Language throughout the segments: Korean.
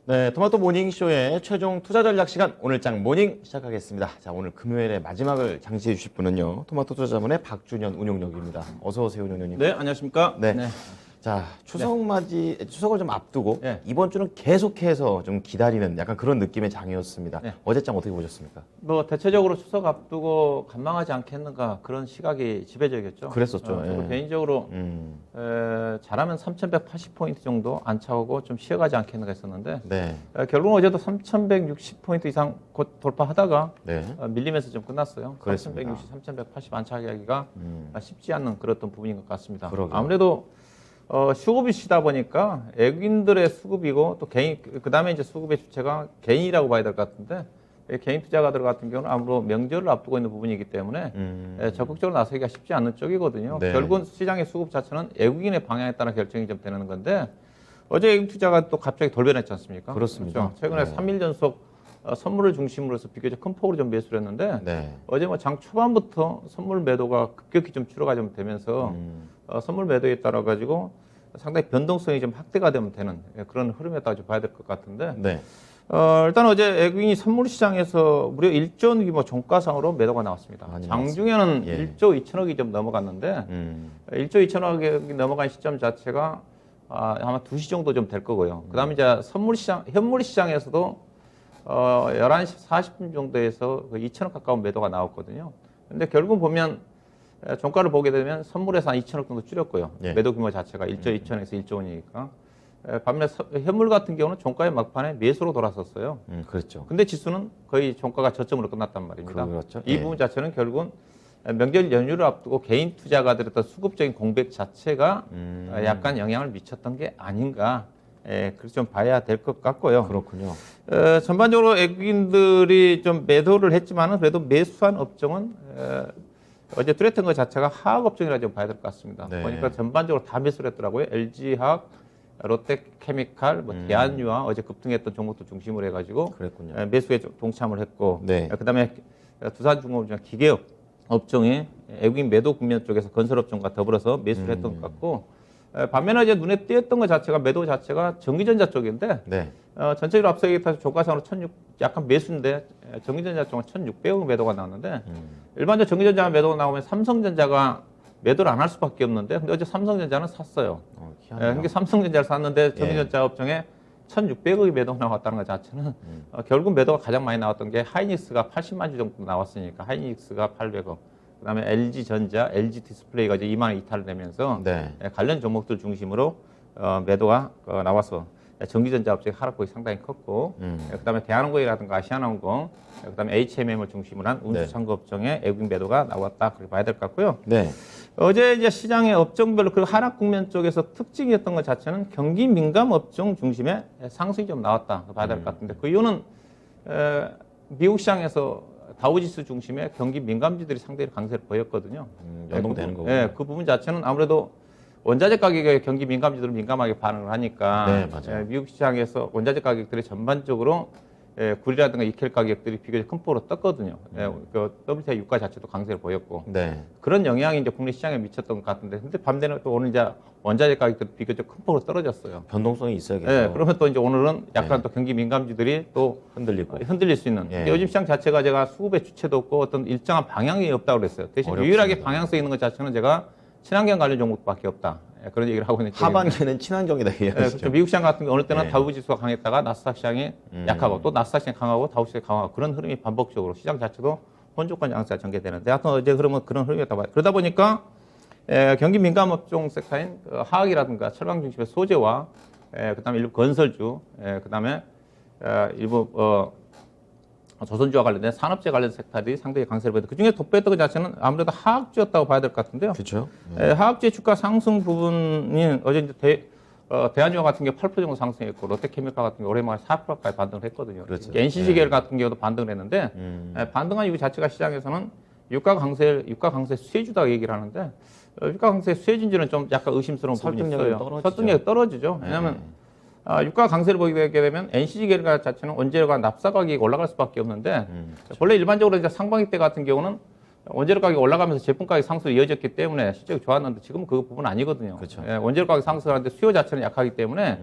네, 토마토 모닝쇼의 최종 투자 전략 시간 오늘장 모닝 시작하겠습니다. 자, 오늘 금요일의 마지막을 장식해 주실 분은요. 토마토 투자자문의 박준현 운용력입니다. 어서 오세요, 운용력님. 네, 안녕하십니까? 네. 자, 추석을 좀 앞두고 네. 이번 주는 계속해서 좀 기다리는 약간 그런 느낌의 장이었습니다. 네. 어제장 어떻게 보셨습니까? 뭐 대체적으로 추석 앞두고 간망하지 않겠는가 그런 시각이 지배적이었죠. 그랬었죠. 저도 예. 개인적으로 잘하면 3,180포인트 정도 안 차오고 좀 쉬어가지 않겠는가 했었는데 네. 결국은 어제도 3,160포인트 이상 곧 돌파하다가 네. 밀리면서 좀 끝났어요. 그랬습니다. 3,160, 3,180 안차기하기가 쉽지 않는 그런 부분인 것 같습니다. 그러게요. 아무래도 수급이시다 보니까 외국인들의 수급이고 또 개인 그다음에 이제 수급의 주체가 개인이라고 봐야 될 것 같은데 개인 투자가들 같은 경우는 아무래도 명절을 앞두고 있는 부분이기 때문에 적극적으로 나서기가 쉽지 않는 쪽이거든요. 네. 결국은 시장의 수급 자체는 외국인의 방향에 따라 결정이 좀 되는 건데 어제 외국인 투자가 또 갑자기 돌변했지 않습니까? 그렇습니다. 그렇죠? 최근에 네. 3일 연속 선물을 중심으로 해서 비교적 큰 폭으로 좀 매수를 했는데 네. 어제 뭐 장 초반부터 선물 매도가 급격히 좀 줄어가 좀 되면서 선물 매도에 따라 가지고 상당히 변동성이 좀 확대가 되는 그런 흐름에 따라 좀 봐야 될 것 같은데 네. 일단 어제 외국인이 선물 시장에서 무려 1조 원 규모 종가상으로 매도가 나왔습니다. 많이 장중에는 예. 1조 2천억이 좀 넘어갔는데 1조 2천억이 넘어간 시점 자체가 아마 2시 정도 좀 될 거고요. 그다음에 이제 선물 시장, 현물 시장에서도 11시 40분 정도에서 2천억 가까운 매도가 나왔거든요. 근데 결국 보면 종가를 보게 되면 선물에서 한 2천억 정도 줄였고요. 예. 매도 규모 자체가 1조 2천에서 1조 원이니까. 반면에 현물 같은 경우는 종가의 막판에 매수로 돌아섰어요. 그렇죠. 근데 지수는 거의 종가가 저점으로 끝났단 말입니다. 그렇죠. 이 예. 부분 자체는 결국은 명절 연휴를 앞두고 개인 투자가들의 어떤 수급적인 공백 자체가 약간 영향을 미쳤던 게 아닌가. 그렇게 좀 봐야 될 것 같고요. 그렇군요. 전반적으로 외국인들이 좀 매도를 했지만은 그래도 매수한 업종은 어제 뚜렷한 것 자체가 화학 업종이라 좀 봐야 될 것 같습니다. 네. 보니까 전반적으로 다 매수를 했더라고요. LG화학, 롯데케미칼, 대한유화 어제 급등했던 종목도 중심으로 해가지고 그랬군요. 매수에 동참을 했고, 네. 그다음에 두산중공업이나 기계업 업종이 외국인 매도 국면 쪽에서 건설업종과 더불어서 매수를 했던 것 같고, 반면에 이제 눈에 띄었던 것 자체가 매도 자체가 전기전자 쪽인데. 네. 전체적으로 앞서 얘기했던 종가상으로 약간 매수인데 전기전자 쪽은 1,600억 매도가 나왔는데 일반적으로 전기전자 매도가 나오면 삼성전자가 매도를 안 할 수밖에 없는데 근데 어제 삼성전자는 샀어요. 그러니까 삼성전자를 샀는데 전기전자 업종에 1,600억이 매도가 나왔다는 것 자체는 결국 매도가 가장 많이 나왔던 게 하이닉스가 80만 주 정도 나왔으니까 하이닉스가 800억. 그다음에 LG전자, LG디스플레이가 이제 2만 원 이탈을 내면서 네. 관련 종목들 중심으로 매도가 나와서 전기전자 업종의 하락폭이 상당히 컸고, 그다음에 대한항공이라든가 아시아나항공, 그다음에 HMM을 중심으로 한 운수창고 업종의 외국인 매도가 나왔다 그렇게 봐야 될 것 같고요. 네. 어제 이제 시장의 업종별로 그 하락 국면 쪽에서 특징이었던 것 자체는 경기 민감 업종 중심의 상승이 좀 나왔다 봐야 될 것 같은데 그 이유는 미국 시장에서 다우지수 중심의 경기 민감지들이 상당히 강세를 보였거든요. 연동되는 거군요. 그 부분 자체는 아무래도 원자재 가격에 경기 민감지들은 민감하게 반응을 하니까 네, 맞아요. 미국 시장에서 원자재 가격들이 전반적으로 구리라든가 니켈 가격들이 비교적 큰 폭으로 떴거든요. 그 WTI 유가 자체도 강세를 보였고 네. 그런 영향이 이제 국내 시장에 미쳤던 것 같은데 근데 반대로 또 오늘 이제 원자재 가격들이 비교적 큰 폭으로 떨어졌어요. 변동성이 있어야겠죠. 그러면 또 이제 오늘은 약간 또 경기 민감지들이 또 흔들리고. 흔들릴 수 있는. 예. 요즘 시장 자체가 제가 수급의 주체도 없고 어떤 일정한 방향이 없다고 그랬어요. 대신 어렵습니다. 유일하게 방향성 있는 것 자체는 제가 친환경 관련 종목밖에 없다. 그런 얘기를 하고 있는 쪽인데. 하반기는 친환경이다 이해하시죠. 그렇죠. 미국 시장 같은 경우 어느 때는 예. 다우 지수가 강했다가 나스닥 시장이 약하고 또 나스닥 시장이 강하고 다우 시장이 강하고 그런 흐름이 반복적으로 시장 자체도 혼조권 양세가 전개되는데 하여튼 어제 그러면 그런 흐름이었다 봐요. 그러다 보니까 경기 민감 업종 섹터인 화학이라든가 철강 중심의 소재와 그다음에 일부 건설주, 그다음에 일부 조선주와 관련된 산업재 관련 섹터들이 상당히 강세를 보였는데 그중에 돋보였던 것 자체는 아무래도 화학주였다고 봐야 될 것 같은데요. 그렇죠. 화학재 주가 상승 부분이 어제 이제 대한유화 같은 경우 8% 정도 상승했고 롯데케미칼 같은 경우 오랜만에 4%까지 반등을 했거든요. 그렇죠. NCG계열 같은 경우도 반등을 했는데 반등한 이유 자체가 시장에서는 유가 강세 수혜주다 얘기를 하는데 유가 강세 수혜진지는 좀 약간 의심스러운 부분이 설득력이 있어요. 떨어지죠. 설득력이 떨어지죠. 왜냐하면 유가 강세를 보게 되면 NCG계열 자체는 원재료가 납사 가격이 올라갈 수밖에 없는데 원래 일반적으로 이제 상반기 때 같은 경우는 원재료 가격이 올라가면서 제품 가격 상승이 이어졌기 때문에 실적이 좋았는데 지금은 그 부분은 아니거든요. 그렇죠. 원재료 가격 상승하는데 수요 자체는 약하기 때문에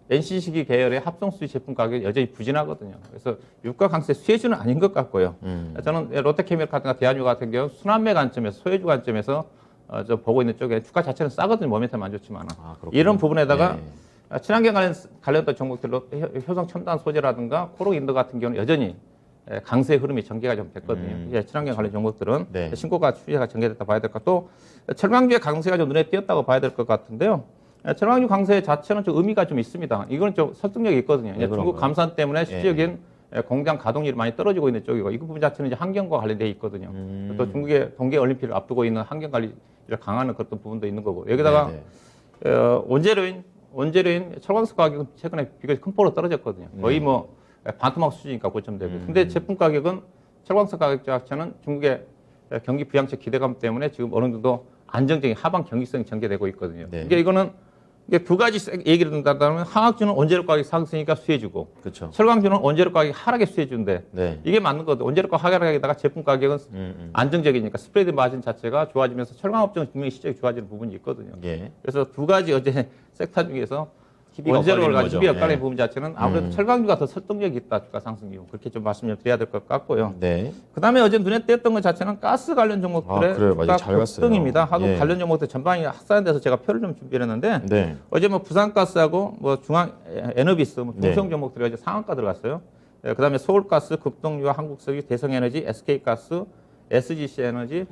NCC기 계열의 합성수지 제품 가격이 여전히 부진하거든요. 그래서 유가 강세 수혜주는 아닌 것 같고요. 저는 롯데케미칼 대한유 같은 경우 순환매 관점에서 소외주 관점에서 저 보고 있는 쪽에 주가 자체는 싸거든요. 모멘텀 안 좋지만 이런 부분에다가 친환경 관련된 종목들로 효성 첨단 소재라든가 코로인더 같은 경우는 여전히 강세 흐름이 전개가 좀 됐거든요. 이제 친환경 관련 종목들은 신고가 추세가 전개됐다 봐야 될 것 같고 철강주의 강세가 좀 눈에 띄었다고 봐야 될 것 같은데요. 철강주 강세 자체는 좀 의미가 좀 있습니다. 이거는 좀 설득력이 있거든요. 이제 중국 감산 때문에 실질적인 공장 가동률이 많이 떨어지고 있는 쪽이고 이 부분 자체는 이제 환경과 관련되어 있거든요. 또 중국의 동계 올림픽을 앞두고 있는 환경 관리를 강화하는 그런 부분도 있는 거고 여기다가 원재료인 철광석 가격은 최근에 비교적 큰 폭으로 떨어졌거든요. 거의 뭐 반토막 수준이니까 고점되고. 근데 제품 가격은 철광석 가격 자체는 중국의 경기 부양책 기대감 때문에 지금 어느 정도 안정적인 하방 경기성이 전개되고 있거든요. 이게 이거는 이게 두 가지 얘기를 든다면 화학주는 원재료 가격 상승이니까 수혜주고 그렇죠. 철강주는 원재료 가격 하락의 수혜주인데 이게 맞는 거죠. 원재료 가격 하락에다가 제품 가격은 안정적이니까 스프레드 마진 자체가 좋아지면서 철강업종은 분명히 실적이 좋아지는 부분이 있거든요. 그래서 두 가지 어제 섹터 중에서 원재료를 가지고 희비 엇갈리는 부분 자체는 아무래도 철강주가 더 설득력이 있다. 주가 상승 이유. 그렇게 좀 말씀을 드려야 될 것 같고요. 그다음에 어제 눈에 띄었던 것 자체는 가스 관련 종목들의 주가 급등입니다. 하고 관련 종목들 전반이 확산돼서 제가 표를 좀 준비했는데 어제 뭐 부산가스하고 뭐 중앙 에너비스, 뭐 중성 종목들이 어제 상한가 들어갔어요. 그다음에 서울가스, 급동유와 한국석유, 대성에너지, SK가스, SGC에너지,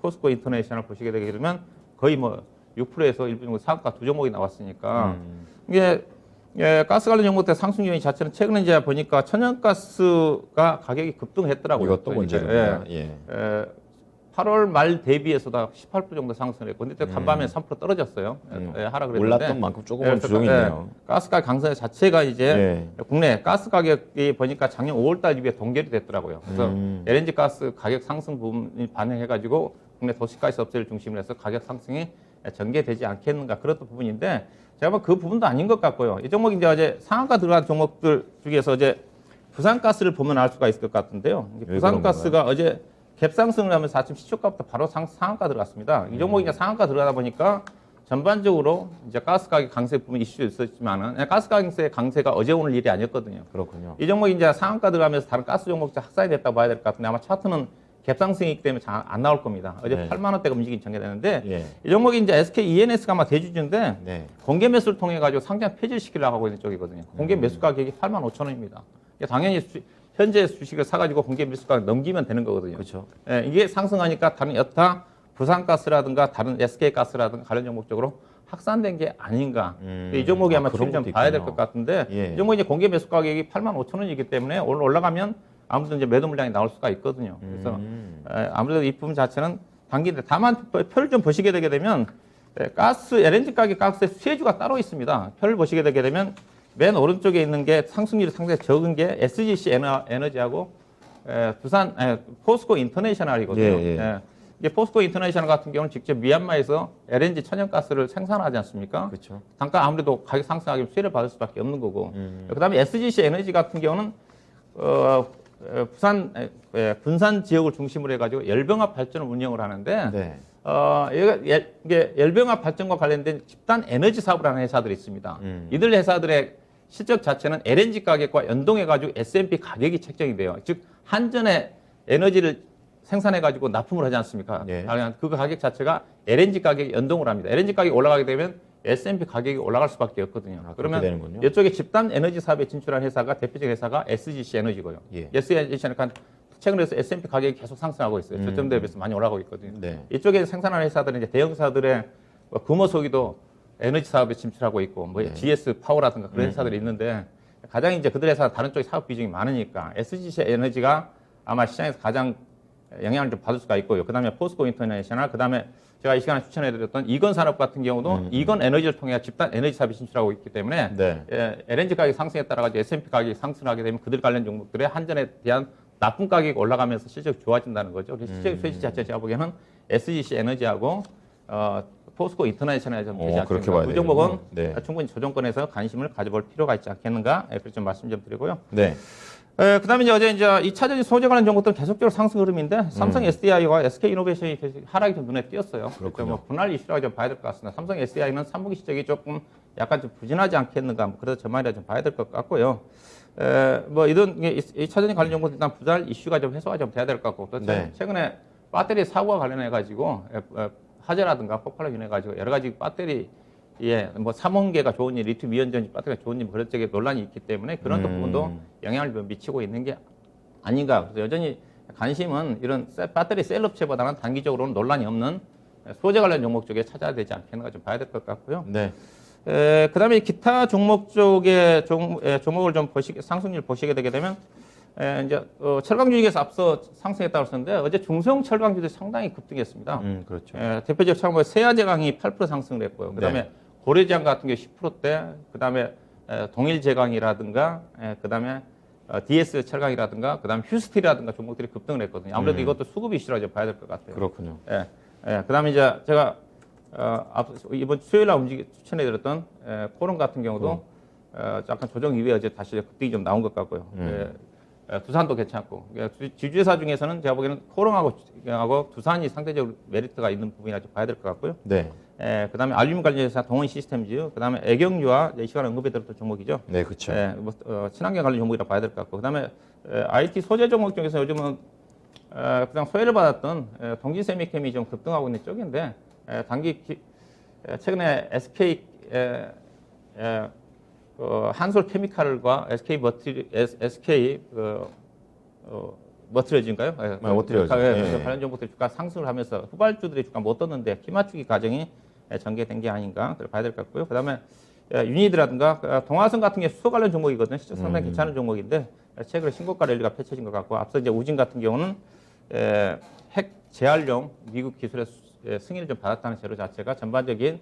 포스코 인터내셔널 보시게 되게 되면 거의 뭐 6%에서 일부 정도 상한가 두 종목이 나왔으니까 이게 가스 관련 종목들 상승 요인 자체는 최근에 이제 보니까 천연가스가 가격이 급등했더라고요. 이것도 문제입니다. 8월 말 대비해서도 18% 정도 상승을 했고, 근데 간밤에 3% 떨어졌어요. 하락을 했는데. 올랐던 만큼 조금은 조정이네요. 가스가 강세 자체가 이제 국내 가스 가격이 보니까 작년 5월달 이후에 동결이 됐더라고요. 그래서 LNG 가스 가격 상승 부분이 반영해가지고 국내 도시가스 업체를 중심으로 해서 가격 상승이 전개되지 않겠는가 그런 부분인데 제가 뭐 그 부분도 아닌 것 같고요. 이 종목이 이제 어제 상한가 들어간 종목들 중에서 어제 부산가스를 보면 알 수가 있을 것 같은데요. 부산가스가 어제 갭 상승을 하면서 아침 시초가부터 바로 상한가 들어갔습니다. 이 종목이 이제 상한가 들어가다 보니까 전반적으로 이제 가스 가격 강세 부분 이슈도 있었지만은 가스 가격의 강세가 어제 오늘 일이 아니었거든요. 그렇군요. 이 종목이 이제 상한가 들어가면서 다른 가스 종목들 확산이 됐다고 봐야 될 것 같은데 아마 차트는 갭상승이기 때문에 잘 안 나올 겁니다. 어제 8만 원대가 움직임이 전개되는데 이 종목이 이제 SK E&S가 아마 대주주인데 공개 매수를 통해 가지고 상장 폐지시키려고 하고 있는 쪽이거든요. 공개 매수 가격이 8만 5천 원입니다. 당연히 현재 주식을 사가지고 공개 매수 가격 넘기면 되는 거거든요. 그렇죠. 이게 상승하니까 다른 여타 부산가스라든가 다른 SK가스라든가 관련 종목 쪽으로 확산된 게 아닌가. 이 종목이 아마 추이 좀 봐야 될 것 같은데 이 종목이 이제 공개 매수 가격이 8만 5천 원이기 때문에 오늘 올라가면 아무래도 이제 매도 물량이 나올 수가 있거든요. 그래서 아무래도 이 부분 자체는 단기인데 다만 표를 좀 보시게 되게 되면 가스, LNG 가격 가스의 수혜주가 따로 있습니다. 표를 보시게 되게 되면 맨 오른쪽에 있는 게 상승률이 상당히 적은 게 SGC 에너지하고 부산 포스코 인터내셔널이거든요. 이게 포스코 인터내셔널 같은 경우는 직접 미얀마에서 LNG 천연가스를 생산하지 않습니까? 그렇죠. 단가 아무래도 가격 상승하기면 수혜를 받을 수밖에 없는 거고. 그다음에 SGC 에너지 같은 경우는 분산 지역을 중심으로 해가지고 열병합 발전을 운영을 하는데 이게 열병합 발전과 관련된 집단 에너지 사업을 하는 회사들이 있습니다. 이들 회사들의 실적 자체는 LNG 가격과 연동해가지고 S&P 가격이 책정이 돼요. 즉 한전에 에너지를 생산해가지고 납품을 하지 않습니까? 그 가격 자체가 LNG 가격에 연동을 합니다. LNG 가격이 올라가게 되면 S&P 가격이 올라갈 수밖에 없거든요. 그러면 되는군요. 이쪽에 집단 에너지 사업에 진출한 회사가 대표적 회사가 SGC 에너지고요. SGC 에너지가 최근에 S&P 가격이 계속 상승하고 있어요. 저점 대비해서 많이 올라가고 있거든요. 이쪽에 생산하는 회사들은 이제 대형사들의 금호석유도 에너지 사업에 진출하고 있고, 뭐 GS 파워라든가 그런 회사들이 있는데 가장 이제 그들 회사 다른 쪽에 사업 비중이 많으니까 SGC 에너지가 아마 시장에서 가장 영향을 좀 받을 수가 있고요. 그 다음에 포스코 인터내셔널, 그 다음에 제가 이 시간에 추천해드렸던 이건 산업 같은 경우도 이건 에너지를 통해 집단 에너지 사업에 진출하고 있기 때문에 LNG 가격 상승에 따라 가지고 S&P 가격이 상승하게 되면 그들 관련 종목들의 한전에 대한 납품 가격이 올라가면서 실적이 좋아진다는 거죠. 그래서 실적 수혜지 자체 제가 보기에는 SGC 에너지하고 포스코 인터내셔널에 좀 되지 그렇게 않겠는가. 봐야 그 돼요. 종목은 네. 충분히 조정권에서 관심을 가져볼 필요가 있지 않겠는가. 그렇게 좀 말씀 좀 드리고요. 네. 그다음에 이제 어제 이제 2차전지 소재 관련 종목들은 계속적으로 상승 흐름인데 삼성 SDI와 SK 이노베이션이 하락이 좀 눈에 띄었어요. 그래서 뭐 분할 이슈라고 좀 봐야 될 것 같습니다. 삼성 SDI는 3분기 실적이 조금 약간 좀 부진하지 않겠는가. 그래서 전망이라 좀 봐야 될 것 같고요. 뭐 이런 2차전지 관련 종목들 일단 분할 이슈가 좀 해소가 좀 돼야 될 것 같고 또 네. 최근에 배터리 사고와 관련해 가지고 화재라든가 폭발로 인해 가지고 여러 가지 배터리 뭐 삼원계가 좋은 일, 리튬 이온전지 배터리가 좋은 일 그런 쪽에 논란이 있기 때문에 그런 또 부분도 영향을 미치고 있는 게 아닌가. 그래서 여전히 관심은 이런 배터리 셀 업체보다는 단기적으로는 논란이 없는 소재 관련 종목 쪽에 찾아야 되지 않겠는가 좀 봐야 될 것 같고요. 네. 그다음에 기타 종목 쪽에 종목을 좀 상승률 보시게 되게 되면 이제 철강 주식에서 앞서 상승했다고 했었는데 어제 중소형 철강 주도 상당히 급등했습니다. 그렇죠. 대표적 참고 세아제강이 8% 상승을 했고요. 그다음에 네. 고려제강 같은 게 10%대, 그다음에 동일제강이라든가, 그다음에 DS 철강이라든가, 그다음에 휴스틸이라든가 종목들이 급등을 했거든요. 아무래도 이것도 수급 이슈라 좀 봐야 될 것 같아요. 그렇군요. 그다음에 이제 제가 이번 수요일 날 추천해드렸던 코론 같은 경우도 약간 조정 이후에 어제 다시 급등이 좀 나온 것 같고요. 두산도 괜찮고 지주회사 중에서는 제가 보기에는 코롱하고 두산이 상대적으로 메리트가 있는 부분이라 좀 봐야 될 것 같고요. 네. 그다음에 알루미늄 관련 회사 동원 시스템즈, 그다음에 애경유와 이 시간에 언급해 드렸던 종목이죠. 네, 그렇죠. 친환경 관련 종목이라 봐야 될 것 같고, 그다음에 IT 소재 종목 중에서 요즘은 그냥 소외를 받았던 동진세미캠이 좀 급등하고 있는 쪽인데 최근에 SK 한솔 케미칼과 SK 머티리얼즈인가요? 머티리얼즈. 관련 종목들 주가 상승을 하면서 후발주들이 주가 못 떴는데 기맞추기 과정이 전개된 게 아닌가 봐야 될 것 같고요. 그다음에 유니드라든가 동화선 같은 게 수소 관련 종목이거든요. 실제 상당히 괜찮은 종목인데 최근에 신고가 랠리가 펼쳐진 것 같고 앞서 이제 우진 같은 경우는 핵 재활용 미국 기술의 승인을 좀 받았다는 재료 자체가 전반적인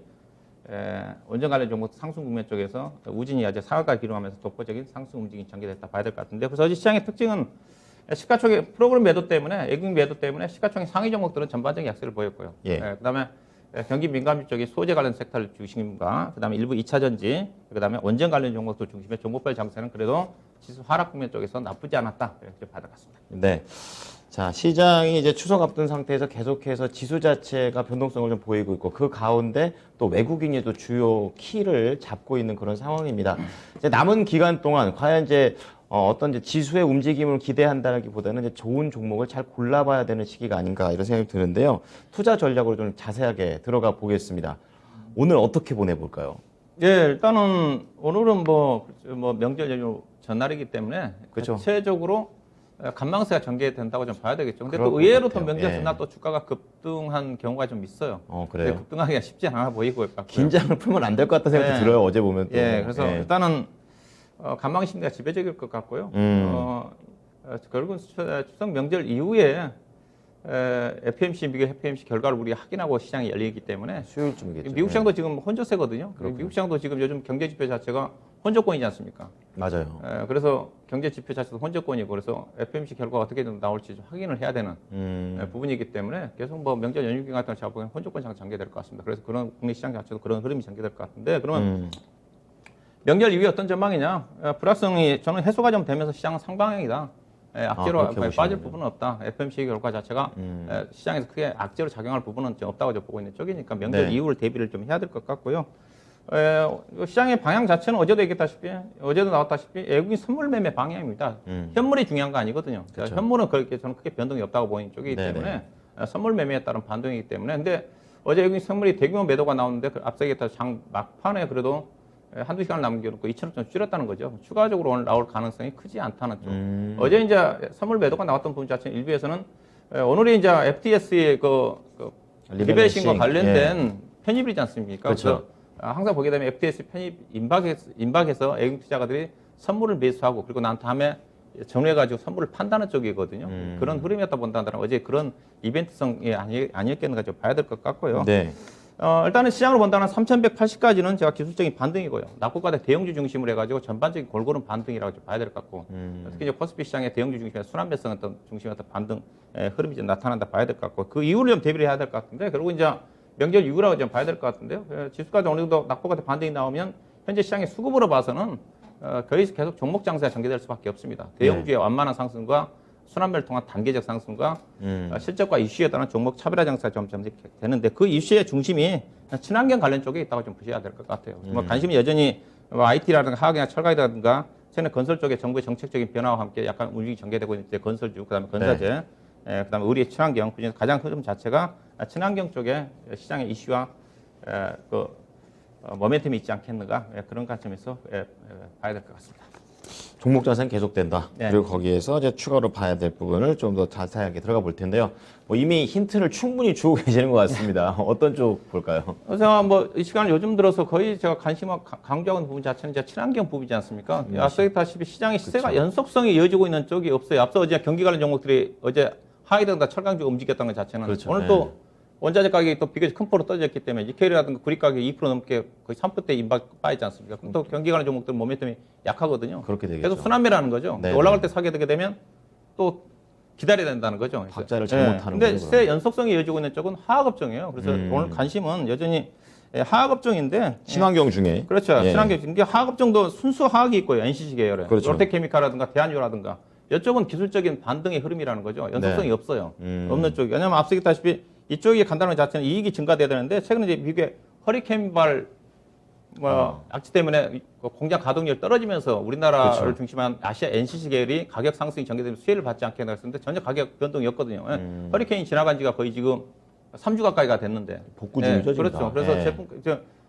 원전 관련 종목 상승 국면 쪽에서 우진이 아주 상한가 기록하면서 독보적인 상승 움직임이 전개됐다 봐야 될 것 같은데 그래서 어제 시장의 특징은 시가총액 프로그램 매도 때문에 애국 매도 때문에 시가총액 상위 종목들은 전반적인 약세를 보였고요. 그다음에 경기 민감주 쪽이 소재 관련 섹터를 중심과 그다음에 일부 2차 전지 그다음에 원전 관련 종목도 중심의 종목별 장세는 그래도 지수 하락 국면 쪽에서 나쁘지 않았다 이렇게 받아갔습니다. 네. 자, 시장이 이제 추석 앞둔 상태에서 계속해서 지수 자체가 변동성을 좀 보이고 있고 그 가운데 또 외국인이 또 주요 키를 잡고 있는 그런 상황입니다. 이제 남은 기간 동안 과연 이제 어떤 이제 지수의 움직임을 기대한다기보다는 이제 좋은 종목을 잘 골라봐야 되는 시기가 아닌가 이런 생각이 드는데요. 투자 전략으로 좀 자세하게 들어가 보겠습니다. 오늘 어떻게 보내볼까요? 일단은 오늘은 뭐 명절 연휴 전날이기 때문에 그렇죠. 대체적으로 간망세가 전개된다고 좀 봐야 되겠죠. 근데 그럴 또 것 의외로 같아요. 또 명절 전날 또 주가가 급등한 경우가 좀 있어요. 그래요? 급등하기가 쉽지 않아 보이고 있고요. 긴장을 풀면 안 될 것 같다는 생각이 들어요. 어제 보면 또. 그래서 일단은 간망 심리가 지배적일 것 같고요. 결국은 추석 명절 이후에 FMC 미국 FMC 결과를 우리가 확인하고 시장이 열리기 때문에 수요일쯤이겠죠. 미국 시장도 지금 혼조세거든요. 그렇군요. 미국 시장도 지금 요즘 경제 지표 자체가 혼조권이지 않습니까? 맞아요. 그래서 경제 지표 자체도 혼조권이고 그래서 FMC 결과가 어떻게 나올지 좀 확인을 해야 되는 부분이기 때문에 계속 뭐 명절 연휴 기간 같은 제가 보기엔 혼조권 장 전개될 것 같습니다. 그래서 그런 국내 시장 자체도 그런 흐름이 전개될 것 같은데 그러면 명절 이후에 어떤 전망이냐? 불확성이 저는 해소가 좀 되면서 시장은 상방향이다. 악재로 빠질 부분은 없다. FMC 결과 자체가 시장에서 크게 악재로 작용할 부분은 좀 없다고 보고 있는 쪽이니까 명절 이후를 대비를 좀 해야 될 것 같고요. 시장의 방향 자체는 어제도 얘기했다시피 어제도 나왔다시피 외국인 선물 매매 방향입니다. 현물이 중요한 거 아니거든요. 그렇죠. 현물은 그렇게 저는 크게 변동이 없다고 보이는 쪽이기 때문에 선물 매매에 따른 반동이기 때문에 근데 어제 외국인 선물이 대규모 매도가 나오는데 앞서 얘기했던 장 막판에 그래도 한두 시간을 남겨놓고 2천억 좀 줄였다는 거죠. 추가적으로 오늘 나올 가능성이 크지 않다는 쪽. 어제 이제 선물 매도가 나왔던 부분 자체는 일부에서는 오늘이 이제 FTS의 리밸싱과 관련된 편입이지 않습니까? 그렇죠. 그래서 항상 보게 되면 FTS 편입 임박해서 외국 투자가들이 선물을 매수하고 그리고 난 다음에 정리해가지고 선물을 판다는 쪽이거든요. 그런 흐름이었다 본다면 어제 그런 이벤트성이 아니었겠는가 좀 봐야 될 것 같고요. 네. 일단은 시장으로 본다면 3,180까지는 제가 기술적인 반등이고요. 낙폭과대 대형주 중심으로 해가지고 전반적인 골고루 반등이라고 좀 봐야 될 것 같고 특히 이제 코스피 시장의 대형주 중심의 순환배성 어떤 중심의 어떤 반등 흐름이 좀 나타난다 봐야 될 것 같고 그 이후를 좀 대비를 해야 될 것 같은데 그리고 이제 명절 이후라고 좀 봐야 될 것 같은데요. 지수까지 어느 정도 낙폭 같은 반등이 나오면 현재 시장의 수급으로 봐서는 거의 계속 종목 장세가 전개될 수밖에 없습니다. 대형주의 완만한 상승과 순환매를 통한 단계적 상승과 실적과 이슈에 따른 종목 차별화 장세가 점점 되는데 그 이슈의 중심이 친환경 관련 쪽에 있다고 좀 보셔야 될 것 같아요. 뭐 관심이 여전히 IT라든가 화학이나 철강이라든가 최근에 건설 쪽에 정부의 정책적인 변화와 함께 약간 움직임이 전개되고 있는데 건설주, 그다음에 건자재, 그다음에 의료 친환경 그중에서 가장 큰 자체가 친환경 쪽에 시장의 이슈와 모멘텀이 있지 않겠는가 그런 관점에서 봐야 될 것 같습니다. 종목 자세는 계속된다. 네. 그리고 거기에서 이제 추가로 봐야 될 부분을 좀 더 자세하게 들어가 볼 텐데요. 뭐 이미 힌트를 충분히 주고 계시는 것 같습니다. 어떤 쪽 볼까요? 제가 뭐 이 시간 요즘 들어서 거의 제가 관심을 강조하는 부분 자체는 이제 친환경 부분이지 않습니까? 앞서 얘기했다시피 시장의 시세가 그쵸. 연속성이 이어지고 있는 쪽이 없어요. 앞서 어제 경기 관련 종목들이 어제 하이든가 철강주가 움직였다는 것 자체는 그렇죠. 오늘 또 원자재 가격이 또 비교적 큰 폭으로 떨어졌기 때문에 니켈이라든가 구리 가격이 2% 넘게 거의 3%대 임박 빠있지 않습니까? 그럼 또 경기 관련 종목들 모멘텀이 약하거든요. 그렇게 되겠죠. 계속 순환매라는 거죠. 네네. 올라갈 때 사게 되게 되면 또 기다려야 된다는 거죠. 박자를 잘못하는 근데 거죠, 시세 연속성이 이어지고 있는 쪽은 화학업종이에요. 그래서 오늘 관심은 여전히 화학업종인데 친환경 중에 그렇죠. 예. 친환경. 근데 화학업종도 순수 화학이 있고요. NCC 계열에. 그렇죠. 롯데케미칼이라든가 대한유라든가 이쪽은 기술적인 반등의 흐름이라는 거죠. 연속성이 네. 없어요. 없는 쪽이. 왜냐하면 앞서 얘기했다시피 이쪽이 간다는 것 자체는 이익이 증가돼야 되는데 최근에 이제 미국의 허리케인발 악취 때문에 공장 가동률이 떨어지면서 우리나라를 그렇죠. 중심한 아시아 NCC 계열이 가격 상승이 전개되면 수혜를 받지 않게 나갔었는데 전혀 가격 변동이 없거든요. 허리케인이 지나간 지가 거의 지금 3주 가까이가 됐는데 복구 중이죠, 지금 그렇죠. 다. 그래서 예. 제품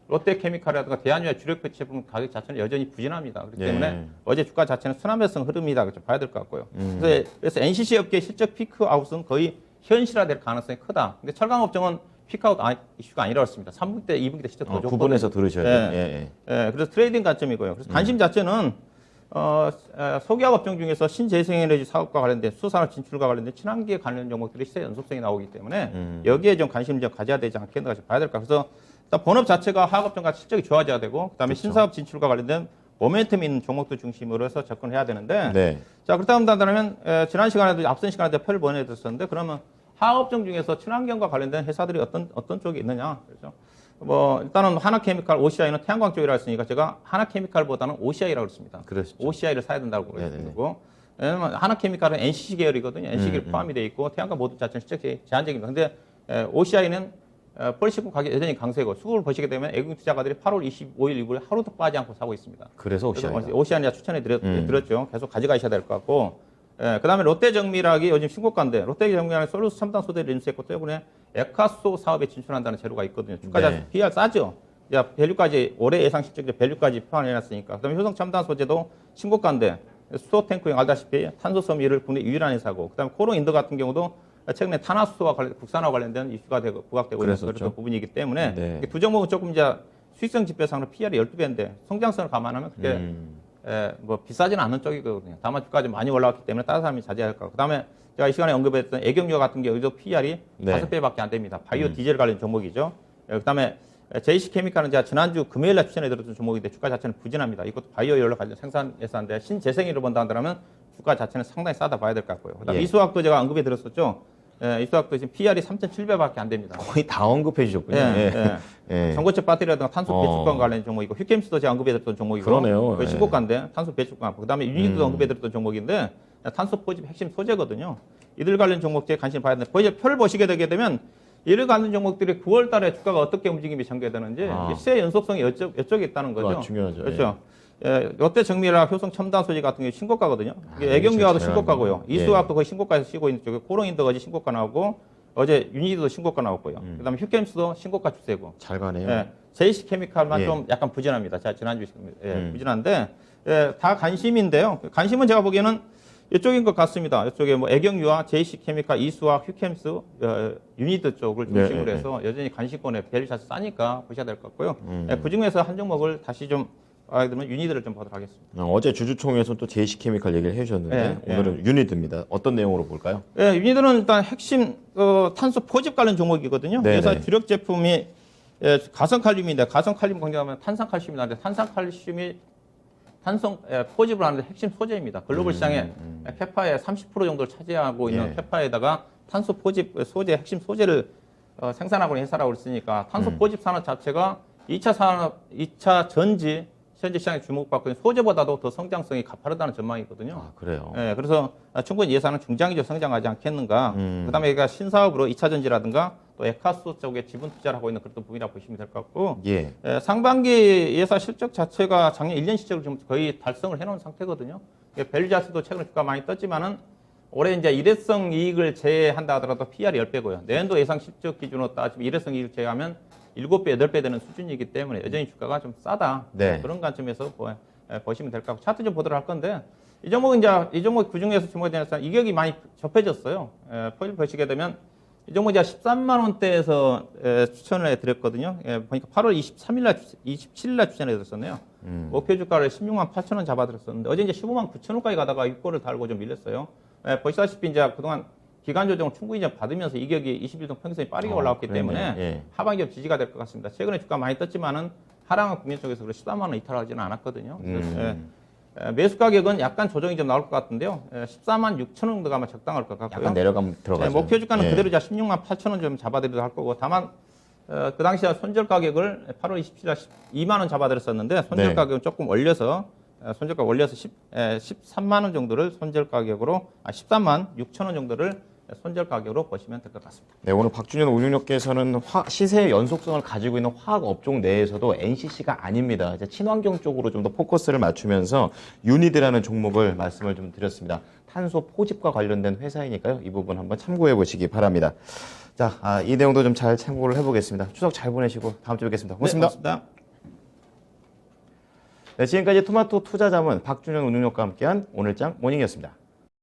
롯데케미칼이라든가 대한유의 주력 제품 가격 자체는 여전히 부진합니다. 그렇기 때문에 예. 어제 주가 자체는 순환매성 흐름이다. 좀 봐야 될 것 같고요. 그래서 NCC 업계 실적 피크아웃은 거의 현실화될 가능성이 크다. 근데 철강업종은 피크아웃 이슈가 아니라고 했습니다. 3분기 때, 2분기 때 실적 더 좋거든요. 구분해서 들으셔야 돼요. 예. 그래서 트레이딩 관점이고요. 그래서 관심 자체는 소기업 업종 중에서 신재생에너지 사업과 관련된 수산업 진출과 관련된 친환경 관련 종목들이 시세 연속성이 나오기 때문에 여기에 좀 관심을 좀 가져야 되지 않겠는가 싶어 봐야 될까. 그래서 일단 본업 자체가 화학업종과 실적이 좋아져야 되고 그다음에 신사업 진출과 관련된 모멘텀 있는 종목들 중심으로 해서 접근해야 되는데 네. 자 그렇다 한다면 지난 시간에도 앞선 시간에도 표를 보내드렸었는데 그러면 화학업종 중에서 친환경과 관련된 회사들이 어떤 쪽이 있느냐 그렇죠. 뭐 일단은 하나케미칼 OCI는 태양광 쪽이라 했으니까 제가 하나케미칼보다는 OCI라고 그랬습니다. 그렇죠. OCI를 사야 된다고 그랬고 왜냐면 하나케미칼은 NCC 계열이거든요. NCC 계열 포함이 돼 있고 태양광 모두 자체는 실적이 제한적입니다. 근데 OCI는 폴시품 가격 여전히 강세고 수급을 보시게 되면 애국 투자가들이 8월 25일 이후에 하루도 빠지 않고 사고 있습니다. 그래서 오시아이다. 오시아니아 추천해 드렸죠. 계속 가져가셔야 될 것 같고. 그다음에 롯데정밀학이 요즘 신고가인데 롯데정밀학은 솔루스 첨단 소재를 인수했고 때문에 에카소 사업에 진출한다는 재료가 있거든요. 주가 자체 PR 싸죠. 야, 밸류까지 올해 예상 실적에 밸류까지 포함해놨으니까. 그다음에 효성 첨단 소재도 신고가인데 수소 탱크형 알다시피 탄소 섬유를 국내 유일한 회사고. 그다음에 코로 인도 같은 경우도 최근에 탄화수소와 국산화 관련된 이슈가 되고 부각되고 있는 그런 부분이기 때문에 두 종목은 조금 이제 수익성 지표상으로 PR이 12배인데 성장성을 감안하면 그게 뭐 비싸지는 않은 쪽이거든요. 다만 주가가 많이 올라왔기 때문에 다른 사람이 자제할 거고. 그다음에 제가 이 시간에 언급했던 애경유 같은 경우도 PR이 5배밖에 안 됩니다. 바이오 디젤 관련 종목이죠. 그다음에 JC케미칼은 제가 지난주 금요일날 추천해 드렸던 종목인데 주가 자체는 부진합니다. 이것도 바이오 연료 관련 생산 회사인데 신재생유를 본다 한다면 주가 자체는 상당히 싸다 봐야 될 것 같고요. 그다음에 이수학도 제가 언급해 드렸었죠. 이수학도 지금 PR이 3.7배밖에 안 됩니다. 거의 다 언급해 주셨군요. 전고체 배터리라든가 탄소 배출권 관련 종목이고 휴캠스도 제가 언급해 드렸던 종목이고 그러네요. 신고가인데 탄소 배출권 그다음에 유니도 언급해 드렸던 종목인데 탄소 포집 핵심 소재거든요. 이들 관련 종목에 관심 봐야 되는데 거기에 표를 보시게 되게 되면 이를 관련 종목들이 9월 달에 주가가 어떻게 움직임이 전개되는지 시세 연속성이 이쪽에 있다는 거죠. 중요하죠. 그렇죠. 롯데정밀학, 효성 첨단 소재 같은 게 신고가거든요. 애경유화도 신고가고요. 이수화학도 거의 신고가에서 쉬고 있는 쪽에 코롱인도 어제 신고가 나오고 어제 유니도 신고가 나왔고요. 그다음에 휴캠스도 신고가 추세고. 잘 가네요. JC케미칼만 좀 약간 부진합니다. 제가 지난주 부진한데 다 관심인데요. 관심은 제가 보기에는 이쪽인 것 같습니다. 이쪽에 뭐 애경유화, JC케미칼, 이수화학, 휴캠스, 유니드 쪽을 중심으로 해서 여전히 관심권에 밸류 자체 싸니까 보셔야 될 것 같고요. 그 중에서 한 종목을 다시 좀 그러면 유니드를 좀 보도록 하겠습니다. 어제 주주총회에서 또 JC케미칼 얘기를 해주셨는데 오늘은 유니드입니다. 어떤 내용으로 볼까요? 유니드는 일단 핵심 탄소 포집 관련 종목이거든요. 그래서 주력 제품이 가성칼륨인데 가성칼륨 공격하면 탄산칼슘이 나는데 탄산칼슘이 포집을 하는데 핵심 소재입니다. 글로벌 시장에 캐파의 30% 정도를 차지하고 있는 캐파에다가 탄소 포집 소재 핵심 소재를 생산하고 있는 회사라고 그랬으니까 탄소 포집 산업 자체가 2차 산업, 2차 전지 현재 시장에 주목받고 있는 소재보다도 더 성장성이 가파르다는 전망이거든요. 아, 그래요. 예, 그래서 충분히 예산은 중장기적으로 성장하지 않겠는가. 그다음에 얘가 신사업으로 2차 전지라든가 또 에카소 쪽에 지분 투자를 하고 있는 그런 부분이라고 보시면 될 것 같고 예. 상반기 예사 실적 자체가 작년 1년 실적을 지금 거의 달성을 해놓은 상태거든요. 밸류 자체도 최근에 주가 많이 떴지만은 올해 이제 일회성 이익을 제외한다 하더라도 PR이 10배고요. 내년도 예상 실적 기준으로 따지면 일회성 이익을 제외하면 7배, 8배 되는 수준이기 때문에 여전히 주가가 좀 싸다. 네. 그런 관점에서 보시면 될 것 같고 차트 좀 보도록 할 건데 이 종목 그중에서 주목에 대해서 이격이 많이 접해졌어요. 포일 보시게 되면 이 종목 제가 13만 원대에서 추천을 해드렸거든요. 보니까 8월 27일 날 추천해 드렸었네요. 목표 주가를 16만 8천 원 잡아드렸었는데 어제 이제 15만 9천 원까지 가다가 6골을 달고 좀 밀렸어요. 보시다시피 이제 그동안 기간 조정을 충분히 좀 받으면서 이격이 21동 평균선이 빠르게 올라왔기 그러네요. 때문에 예. 하반기 좀 지지가 될 것 같습니다. 최근에 주가 많이 떴지만은 하락은 국내 쪽에서 그래 14만 원 이탈하지는 않았거든요. 그래서 매수 가격은 약간 조정이 좀 나올 것 같은데요. 14만 6천 원 정도가 아마 적당할 것 같고요. 약간 내려가면 들어가죠. 목표 주가는 예. 그대로 16만 8천 원 좀 잡아드리도록 할 거고 다만 그 당시에 손절 가격을 8월 27일 날 2만 원 잡아드렸었는데 손절 네. 가격은 조금 올려서 13만 원 정도를 손절 가격으로 13만 6천 원 정도를 손절 가격으로 보시면 될 것 같습니다. 네, 오늘 박준현 566께서는 시세의 연속성을 가지고 있는 화학 업종 내에서도 NCC가 아닙니다. 이제 친환경 쪽으로 좀 더 포커스를 맞추면서 유니드라는 종목을 말씀을 좀 드렸습니다. 탄소 포집과 관련된 회사이니까요. 이 부분 한번 참고해 보시기 바랍니다. 자, 이 내용도 좀 잘 참고를 해보겠습니다. 추석 잘 보내시고 다음 주에 뵙겠습니다. 고맙습니다. 네, 고맙습니다. 네, 지금까지 토마토 투자자문 박준현 운용력과 함께한 오늘장 모닝이었습니다.